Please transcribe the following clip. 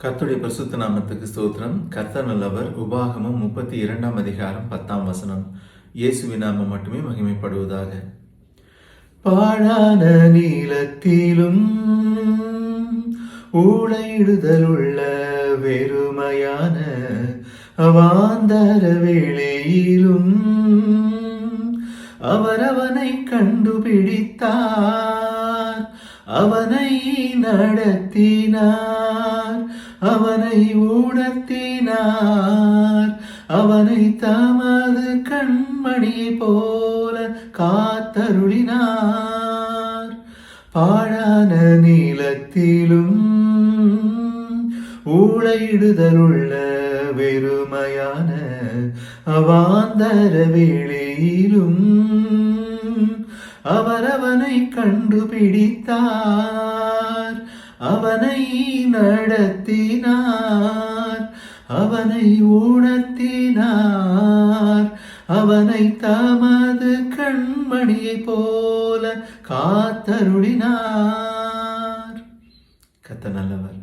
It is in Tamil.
கர்த்தருடைய பரிசுத்த நாமத்துக்கு ஸ்தோத்திரம். கர்த்தர் நல்லவர். உபாகமம் 32 அதிகாரம் 10 இயேசுவின் நாமம் மட்டுமே மகிமைப்படுவதாக. பாழான நீளத்திலும் ஊழையிடுதலுள்ள வெறுமையான அவாந்தர வேளையிலும் அவனை கண்டுபிடித்தார், அவனை நடத்தினார், அவனை உணர்த்தினார், அவனை தமது கண்மணியை போல காத்தருளினார். பாழான நீளத்திலும் ஊழையிடுதலுள்ள வெறுமையான அவாந்தர வேளையிலும் அவனை கண்டுபிடித்தார், அவனை நடத்தினார், அவனை உணர்த்தினார், அவனை தமது கண்மணியை போல காத்தருளினார். கர்த்தர் நல்லவர்.